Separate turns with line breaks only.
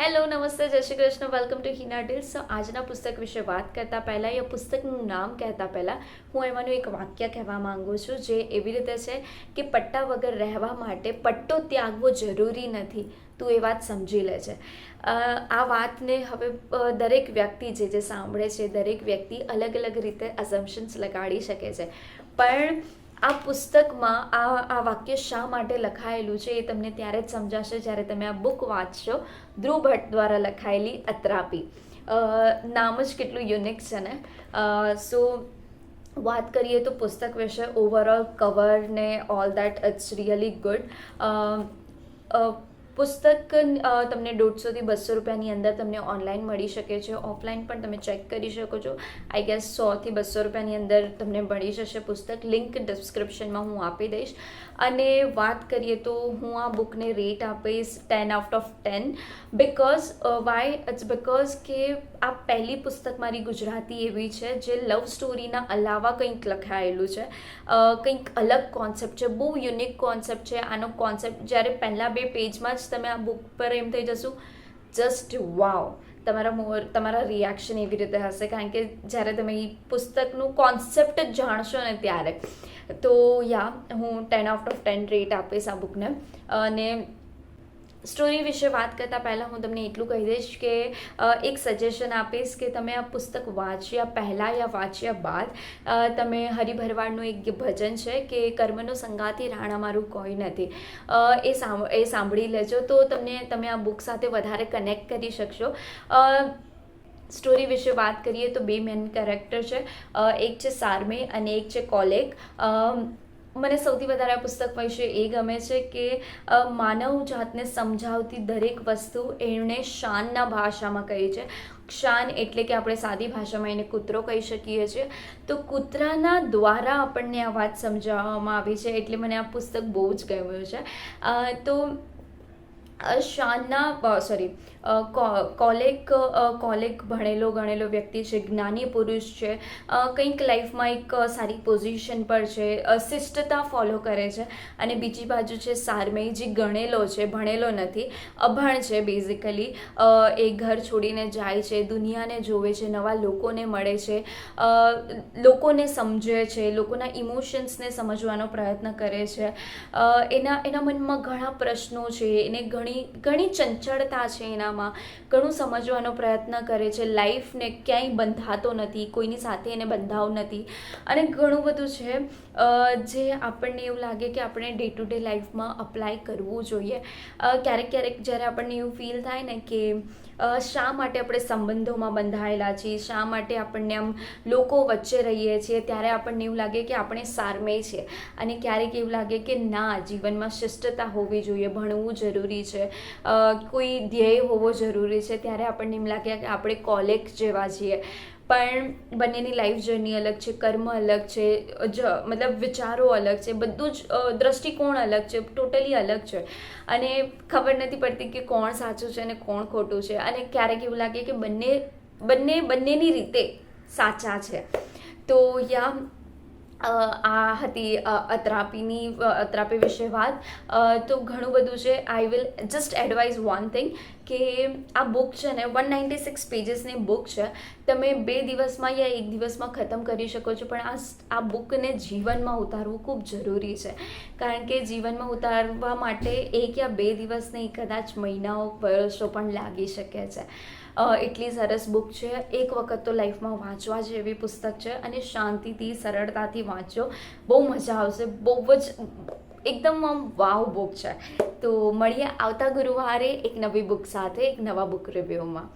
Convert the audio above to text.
Hello, નમસ્તે, જય Shri Krishna, welcome to Hina Tales. આજના પુસ્તક વિશે વાત કરતાં પહેલાં એ પુસ્તકનું નામ કહેતા પહેલાં હું એમાંનું એક વાક્ય કહેવા માંગુ છું, જે એવી રીતે છે કે પટ્ટા વગર રહેવા માટે પટ્ટો ત્યાગવો જરૂરી નથી. તું એ વાત સમજી લે છે. આ વાતને હવે દરેક વ્યક્તિ જે સાંભળે છે, દરેક વ્યક્તિ અલગ અલગ રીતે અઝમ્પશન્સ લગાડી શકે છે, પણ આ પુસ્તકમાં આ વાક્ય શા માટે લખાયેલું છે એ તમને ત્યારે જ સમજાશે જ્યારે તમે આ બુક વાંચશો. ધ્રુવ ભટ્ટ દ્વારા લખાયેલી અત્રાપી. નામ જ કેટલું યુનિક છે ને. સો વાત કરીએ તો પુસ્તક વિશે, ઓવરઓલ કવર ને all that, it's really good. પુસ્તક તમને 150 થી 200 રૂપિયાની અંદર તમને ઓનલાઈન મળી શકે છે. ઓફલાઈન પણ તમે ચેક કરી શકો છો. આઈ ગેસ 100 થી 200 રૂપિયાની અંદર તમને મળી જશે પુસ્તક. લિંક ડિસ્ક્રિપ્શનમાં હું આપી દઈશ. અને વાત કરીએ તો હું આ બુકને રેટ આપીશ 10 out of 10. Because why it's because કે આ પહેલી પુસ્તક મારી ગુજરાતી એવી છે જે લવ સ્ટોરીના અલાવા કંઈક લખાયેલું છે. કંઈક અલગ કોન્સેપ્ટ છે, બહુ યુનિક કોન્સેપ્ટ છે. આનો કોન્સેપ્ટ જ્યારે પહેલાં 2 પેજમાં જ તમે આ બુક પર એમ થઈ જશો જસ્ટ વાવ. તમારા રિએક્શન એવી રીતે હશે, કારણ કે જ્યારે તમે એ પુસ્તકનું કોન્સેપ્ટ જ જાણશો ને ત્યારે. તો હું 10 આઉટ ઓફ 10 રેટ આપીશ આ બુકને. અને સ્ટોરી વિશે વાત કરતાં પહેલાં હું તમને એટલું કહી દઈશ કે એક સજેશન આપીશ કે તમે આ પુસ્તક વાંચ્યા પહેલાં યા વાંચ્યા બાદ તમે હરિભરવાડનું એક ભજન છે કે કર્મનો સંગાથી રાણા મારું કોઈ નથી, એ સાંભળી લેજો તો તમે આ બુક સાથે વધારે કનેક્ટ કરી શકશો. સ્ટોરી વિશે વાત કરીએ તો 2 મેઇન કેરેક્ટર છે, એક છે સારમે અને એક છે કોલેક. મને સૌથી વધારે આ પુસ્તક વિશે એ ગમે છે કે માનવ જાતને સમજાવતી દરેક વસ્તુ એણે શાનના ભાષામાં કહી છે. શાન એટલે કે આપણે સાદી ભાષામાં એને કૂતરો કહી શકીએ છીએ. તો કૂતરાના દ્વારા આપણને આ વાત સમજાવવામાં આવી છે, એટલે મને આ પુસ્તક બહુ જ ગમ્યું છે. તો કોલેક ભણેલો ગણેલો વ્યક્તિ છે, જ્ઞાની પુરુષ છે, કંઈક લાઈફમાં એક સારી પોઝિશન પર છે, શિષ્ટતા ફોલો કરે છે. અને બીજી બાજુ છે સારમે, જે ગણેલો છે, ભણેલો નથી, અભણ છે બેઝિકલી. એ ઘર છોડીને જાય છે, દુનિયાને જોવે છે, નવા લોકોને મળે છે, લોકોને સમજે છે, લોકોના ઇમોશન્સને સમજવાનો પ્રયત્ન કરે છે. એના મનમાં ઘણા પ્રશ્નો છે, એને ઘણી ચંચળતા છે, એનામાં ઘણું સમજવાનો પ્રયત્ન કરે છે. લાઈફને ક્યાંય બંધાતો નથી, કોઈની સાથે એને બંધાવ નથી, અને ઘણું બધું છે જે આપણને એવું લાગે કે આપણે ડે ટુ ડે લાઈફમાં અપ્લાય કરવું જોઈએ. ક્યારેક જ્યારે આપણને એવું ફીલ થાય ને કે શા માટે આપણે સંબંધોમાં બંધાયેલા છીએ, શા માટે આપણને આમ લોકો વચ્ચે રહીએ છીએ, ત્યારે આપણને એવું લાગે કે આપણે સારમે છે. અને ક્યારેક એવું લાગે કે ના, જીવનમાં શિષ્ટતા હોવી જોઈએ, ભણવું જરૂરી છે, કોઈ ધ્યેય હોવો જરૂરી છે. ત્યારે આપણને એમ લાગે કે આપણે કોલેક જેવા છીએ. પણ બંનેની લાઈફ જર્ની અલગ છે, કર્મ અલગ છે, મતલબ વિચારો અલગ છે, બધું જ દ્રષ્ટિકોણ અલગ છે, ટોટલી અલગ છે. અને ખબર નથી પડતી કે કોણ સાચું છે અને કોણ ખોટું છે. અને ક્યારેક એવું લાગે કે બંનેની રીતે સાચા છે. તો આ હતી અત્રાપી વિશે વાત. તો ઘણું બધું છે. I will just advise one thing કે આ બુક છે ને 196 પેજીસની બુક છે. તમે 2 દિવસમાં યા 1 દિવસમાં ખતમ કરી શકો છો, પણ આ બુકને જીવનમાં ઉતારવું ખૂબ જરૂરી છે. કારણ કે જીવનમાં ઉતારવા માટે 1 યા 2 દિવસ નહીં, કદાચ મહિનાઓ, વર્ષો પણ લાગી શકે છે. એટલી સરસ બુક છે. એક વખત તો લાઈફમાં વાંચવા જેવી પુસ્તક છે, અને શાંતિથી, સરળતાથી વાંચો, બહુ મજા આવશે. બહુ જ એકદમ આમ વાવ બુક છે. તો મળીએ આવતા ગુરુવારે એક નવી બુક સાથે, એક નવા બુક રિવ્યૂમાં.